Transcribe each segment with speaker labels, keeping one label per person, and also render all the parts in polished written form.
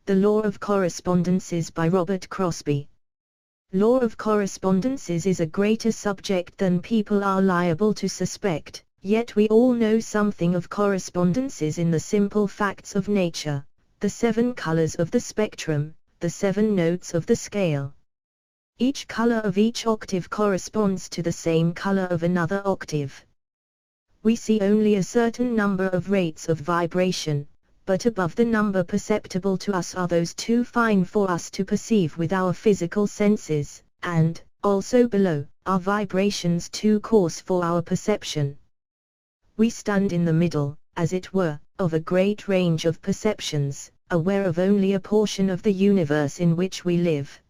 Speaker 1: The Law of Correspondences by Robert Crosbie. Law of correspondences is a greater subject than people are liable to suspect, yet we all know something of correspondences in the simple facts of nature, the 7 colors of the spectrum, the 7 notes of the scale. Each color of each octave corresponds to the same color of another octave. We see only a certain number of rates of vibration, but above the number perceptible to us are those too fine for us to perceive with our physical senses, and, also below, are vibrations too coarse for our perception. We stand in the middle, as it were, of a great range of perceptions, aware of only a portion of the universe in which we live.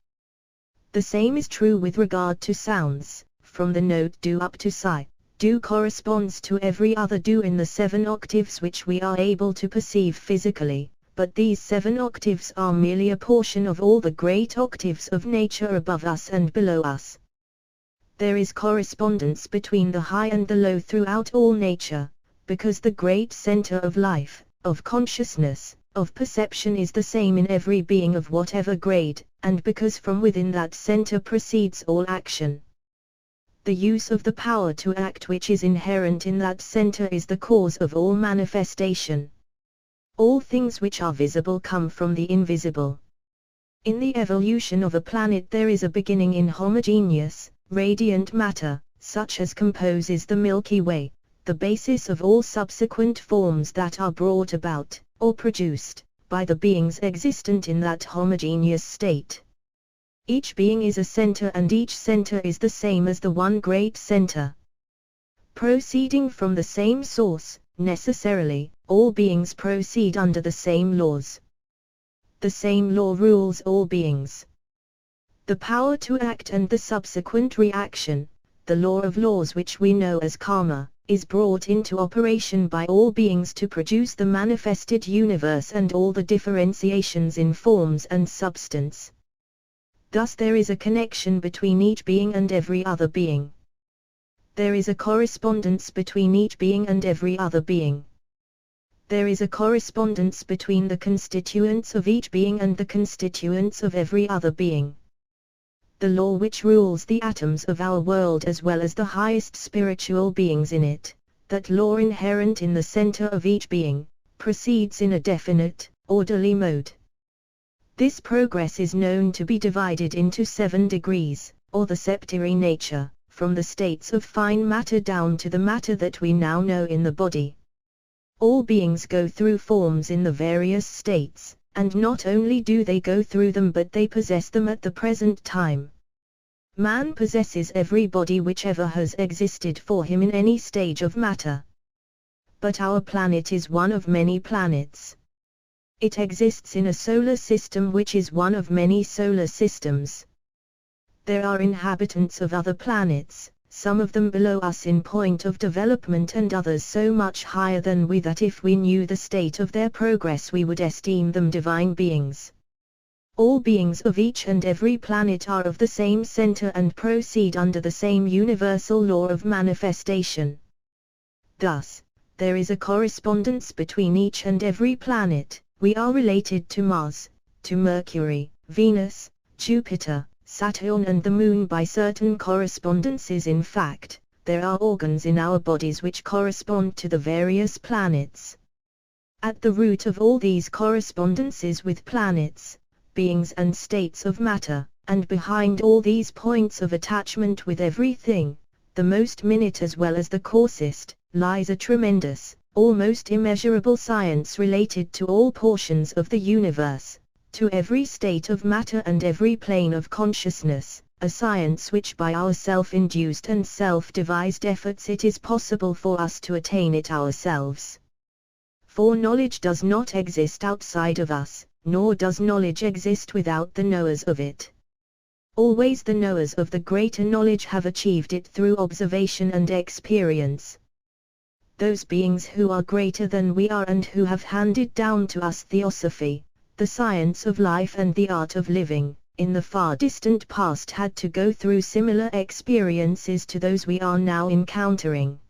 Speaker 1: The same is true with regard to sounds. From the note do up to psi, do corresponds to every other do in the 7 octaves which we are able to perceive physically, but these 7 octaves are merely a portion of all the great octaves of nature above us and below us. There is correspondence between the high and the low throughout all nature, because the great center of life, of consciousness, of perception is the same in every being of whatever grade, and because from within that center proceeds all action. The use of the power to act which is inherent in that center is the cause of all manifestation. All things which are visible come from the invisible. In the evolution of a planet there is a beginning in homogeneous, radiant matter, such as composes the Milky Way, the basis of all subsequent forms that are brought about, or produced, by the beings existent in that homogeneous state. Each being is a center and each center is the same as the one great center. Proceeding from the same source, necessarily, all beings proceed under the same laws. The same law rules all beings. The power to act and the subsequent reaction, the law of laws which we know as karma, is brought into operation by all beings to produce the manifested universe and all the differentiations in forms and substance. Thus there is a connection between each being and every other being. There is a correspondence between each being and every other being. There is a correspondence between the constituents of each being and the constituents of every other being. The law which rules the atoms of our world as well as the highest spiritual beings in it, that law inherent in the center of each being, proceeds in a definite, orderly mode. This progress is known to be divided into 7 degrees, or the septary nature, from the states of fine matter down to the matter that we now know in the body. All beings go through forms in the various states, and not only do they go through them but they possess them at the present time. Man possesses every body which ever has existed for him in any stage of matter. But our planet is one of many planets. It exists in a solar system which is one of many solar systems. There are inhabitants of other planets, some of them below us in point of development and others so much higher than we that if we knew the state of their progress we would esteem them divine beings. All beings of each and every planet are of the same center and proceed under the same universal law of manifestation. Thus, there is a correspondence between each and every planet. We are related to Mars, to Mercury, Venus, Jupiter, Saturn and the Moon by certain correspondences. In fact, there are organs in our bodies which correspond to the various planets. At the root of all these correspondences with planets, beings and states of matter, and behind all these points of attachment with everything, the most minute as well as the coarsest, lies a tremendous, almost immeasurable science related to all portions of the universe, to every state of matter and every plane of consciousness, a science which by our self-induced and self-devised efforts it is possible for us to attain it ourselves. For knowledge does not exist outside of us, nor does knowledge exist without the knowers of it. Always the knowers of the greater knowledge have achieved it through observation and experience. Those beings who are greater than we are and who have handed down to us theosophy, the science of life and the art of living, in the far distant past had to go through similar experiences to those we are now encountering.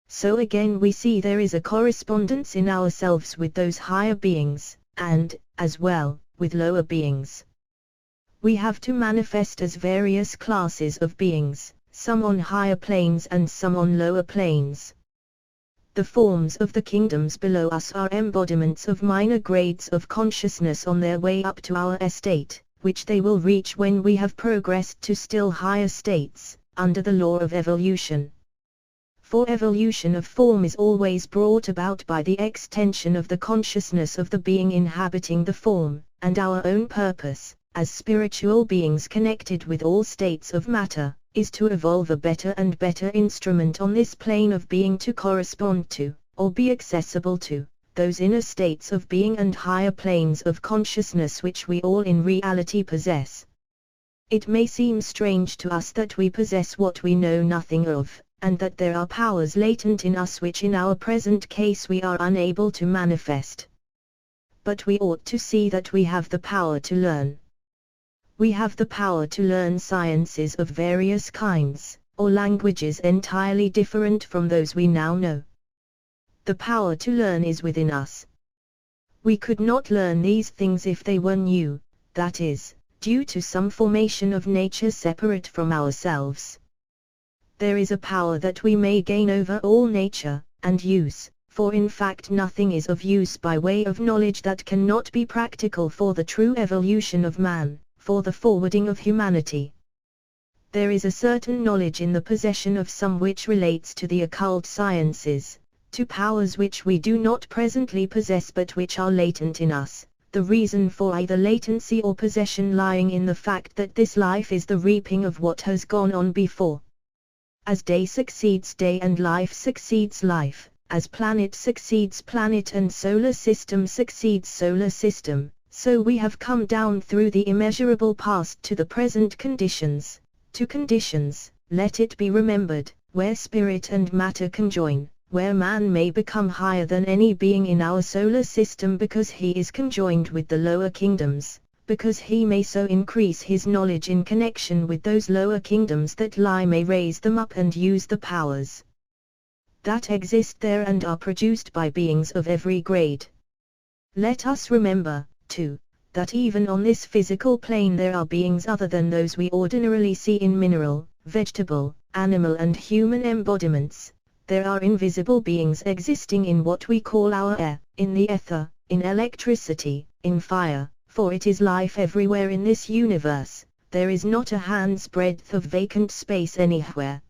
Speaker 1: So again we see there is a correspondence in ourselves with those higher beings, and, as well, with lower beings. We have to manifest as various classes of beings, some on higher planes and some on lower planes. The forms of the kingdoms below us are embodiments of minor grades of consciousness on their way up to our estate, which they will reach when we have progressed to still higher states, under the law of evolution. For evolution of form is always brought about by the extension of the consciousness of the being inhabiting the form, and our own purpose, as spiritual beings connected with all states of matter, is to evolve a better and better instrument on this plane of being to correspond to, or be accessible to, those inner states of being and higher planes of consciousness which we all in reality possess. It may seem strange to us that we possess what we know nothing of, and that there are powers latent in us which in our present case we are unable to manifest. But we ought to see that we have the power to learn. We have the power to learn sciences of various kinds, or languages entirely different from those we now know. The power to learn is within us. We could not learn these things if they were new, that is, due to some formation of nature separate from ourselves. There is a power that we may gain over all nature, and use, for in fact nothing is of use by way of knowledge that cannot be practical for the true evolution of man, for the forwarding of humanity. There is a certain knowledge in the possession of some which relates to the occult sciences, to powers which we do not presently possess but which are latent in us, the reason for either latency or possession lying in the fact that this life is the reaping of what has gone on before. As day succeeds day and life succeeds life, as planet succeeds planet and solar system succeeds solar system, so we have come down through the immeasurable past to the present conditions, to conditions, let it be remembered, where spirit and matter conjoin, where man may become higher than any being in our solar system because he is conjoined with the lower kingdoms, because he may so increase his knowledge in connection with those lower kingdoms that lie may raise them up and use the powers that exist there and are produced by beings of every grade. Let us remember, too, that even on this physical plane there are beings other than those we ordinarily see in mineral, vegetable, animal and human embodiments. There are invisible beings existing in what we call our air, in the ether, in electricity, in fire, for it is life everywhere in this universe, there is not a hand's breadth of vacant space anywhere.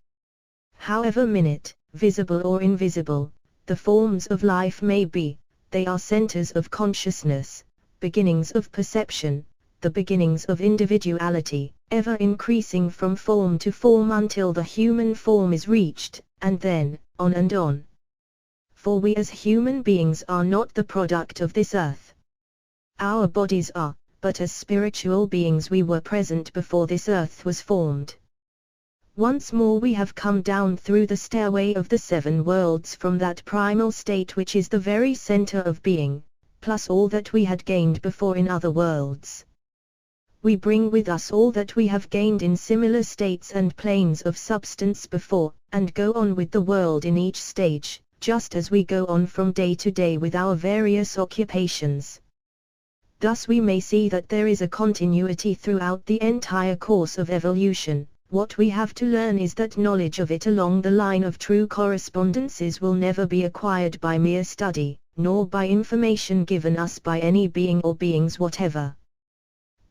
Speaker 1: However minute, visible or invisible, the forms of life may be, they are centers of consciousness, beginnings of perception, the beginnings of individuality, ever increasing from form to form until the human form is reached, and then, on and on. For we as human beings are not the product of this earth. Our bodies are, but as spiritual beings we were present before this earth was formed. Once more we have come down through the stairway of the seven worlds from that primal state which is the very center of being, plus all that we had gained before in other worlds. We bring with us all that we have gained in similar states and planes of substance before, and go on with the world in each stage, just as we go on from day to day with our various occupations. Thus we may see that there is a continuity throughout the entire course of evolution. What we have to learn is that knowledge of it along the line of true correspondences will never be acquired by mere study, nor by information given us by any being or beings whatever.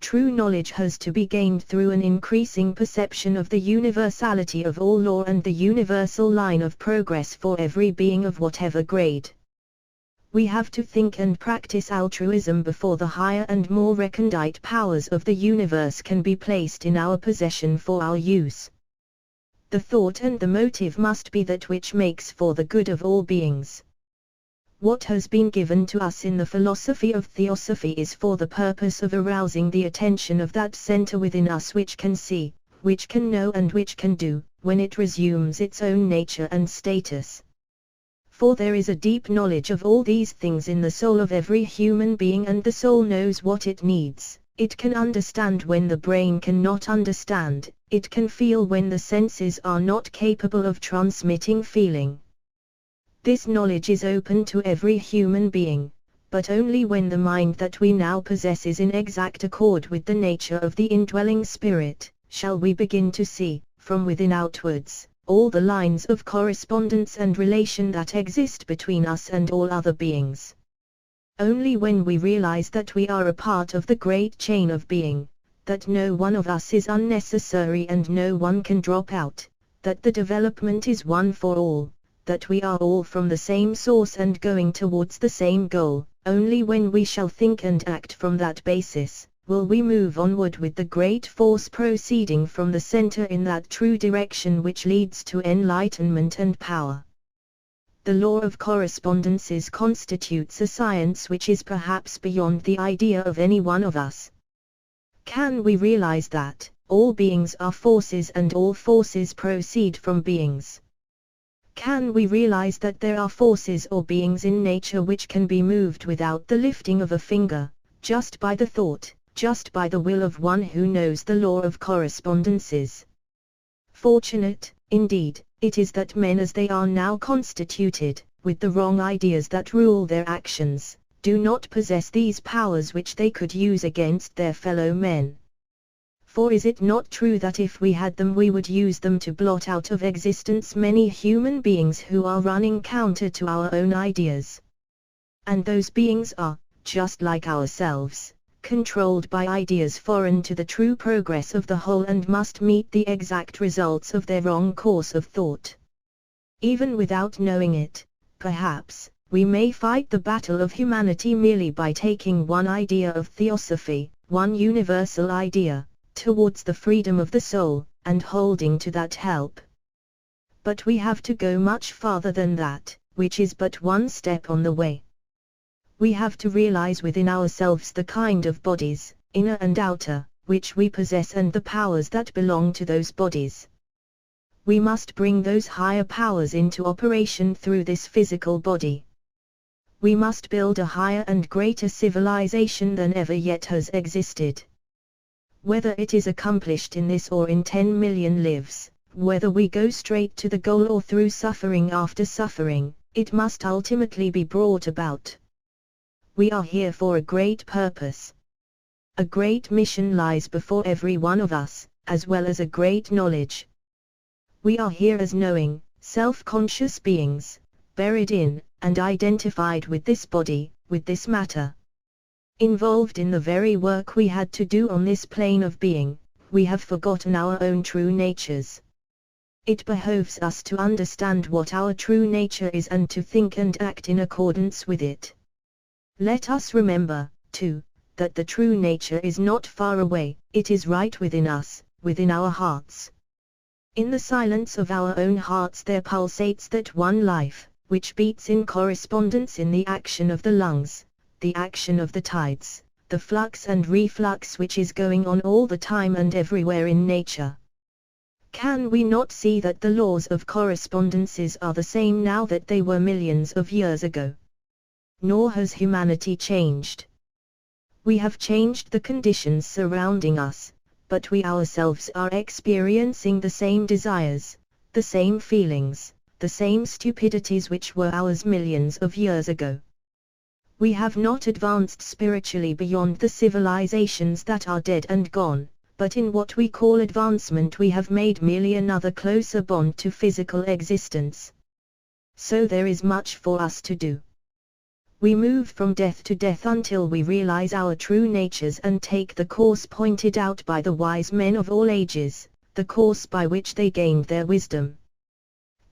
Speaker 1: True knowledge has to be gained through an increasing perception of the universality of all law and the universal line of progress for every being of whatever grade. We have to think and practice altruism before the higher and more recondite powers of the universe can be placed in our possession for our use. The thought and the motive must be that which makes for the good of all beings. What has been given to us in the philosophy of Theosophy is for the purpose of arousing the attention of that center within us which can see, which can know and which can do, when it resumes its own nature and status. For there is a deep knowledge of all these things in the soul of every human being, and the soul knows what it needs. It can understand when the brain cannot understand, it can feel when the senses are not capable of transmitting feeling. This knowledge is open to every human being, but only when the mind that we now possess is in exact accord with the nature of the indwelling Spirit, shall we begin to see, from within outwards, all the lines of correspondence and relation that exist between us and all other beings. Only when we realize that we are a part of the great chain of being, that no one of us is unnecessary and no one can drop out, that the development is one for all, that we are all from the same source and going towards the same goal, only when we shall think and act from that basis, will we move onward with the great force proceeding from the center in that true direction which leads to enlightenment and power. The law of correspondences constitutes a science which is perhaps beyond the idea of any one of us. Can we realize that all beings are forces and all forces proceed from beings? Can we realize that there are forces or beings in nature which can be moved without the lifting of a finger, just by the thought, just by the will of one who knows the law of correspondences? Fortunate, indeed, it is that men as they are now constituted, with the wrong ideas that rule their actions, do not possess these powers which they could use against their fellow men. For is it not true that if we had them we would use them to blot out of existence many human beings who are running counter to our own ideas? And those beings are, just like ourselves, controlled by ideas foreign to the true progress of the whole and must meet the exact results of their wrong course of thought. Even without knowing it, perhaps, we may fight the battle of humanity merely by taking one idea of theosophy, one universal idea, towards the freedom of the soul, and holding to that help. But we have to go much farther than that, which is but one step on the way. We have to realize within ourselves the kind of bodies, inner and outer, which we possess and the powers that belong to those bodies. We must bring those higher powers into operation through this physical body. We must build a higher and greater civilization than ever yet has existed. Whether it is accomplished in this or in 10 million lives, whether we go straight to the goal or through suffering after suffering, it must ultimately be brought about. We are here for a great purpose. A great mission lies before every one of us, as well as a great knowledge. We are here as knowing, self-conscious beings, buried in, and identified with this body, with this matter. Involved in the very work we had to do on this plane of being, we have forgotten our own true natures. It behoves us to understand what our true nature is and to think and act in accordance with it. Let us remember, too, that the true nature is not far away, it is right within us, within our hearts. In the silence of our own hearts there pulsates that one life, which beats in correspondence in the action of the lungs, the action of the tides, the flux and reflux which is going on all the time and everywhere in nature. Can we not see that the laws of correspondences are the same now that they were millions of years ago? Nor has humanity changed. We have changed the conditions surrounding us, but we ourselves are experiencing the same desires, the same feelings, the same stupidities which were ours millions of years ago. We have not advanced spiritually beyond the civilizations that are dead and gone, but in what we call advancement we have made merely another closer bond to physical existence. So there is much for us to do. We move from death to death until we realize our true natures and take the course pointed out by the wise men of all ages, the course by which they gained their wisdom.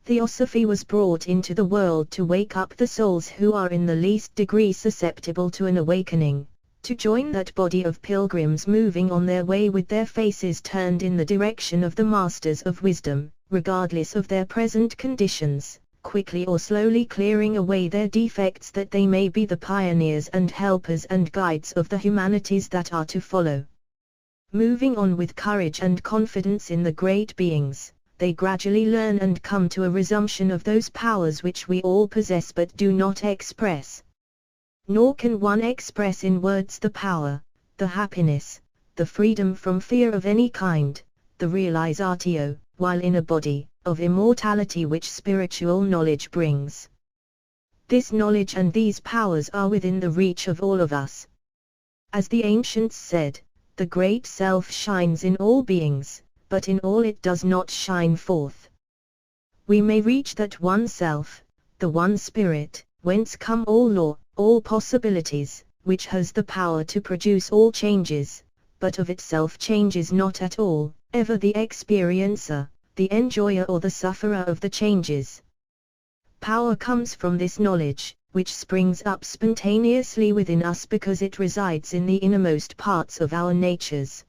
Speaker 1: Theosophy was brought into the world to wake up the souls who are in the least degree susceptible to an awakening, to join that body of pilgrims moving on their way with their faces turned in the direction of the masters of wisdom, regardless of their present conditions, quickly or slowly clearing away their defects that they may be the pioneers and helpers and guides of the humanities that are to follow. Moving on with courage and confidence in the great beings, they gradually learn and come to a resumption of those powers which we all possess but do not express. Nor can one express in words the power, the happiness, the freedom from fear of any kind, the realizatio, while in a body, of immortality which spiritual knowledge brings. This knowledge and these powers are within the reach of all of us. As the ancients said, the great self shines in all beings, but in all it does not shine forth. We may reach that one self, the one spirit, whence come all law, all possibilities, which has the power to produce all changes, but of itself changes not at all, ever the experiencer, the enjoyer or the sufferer of the changes. Power comes from this knowledge, which springs up spontaneously within us because it resides in the innermost parts of our natures.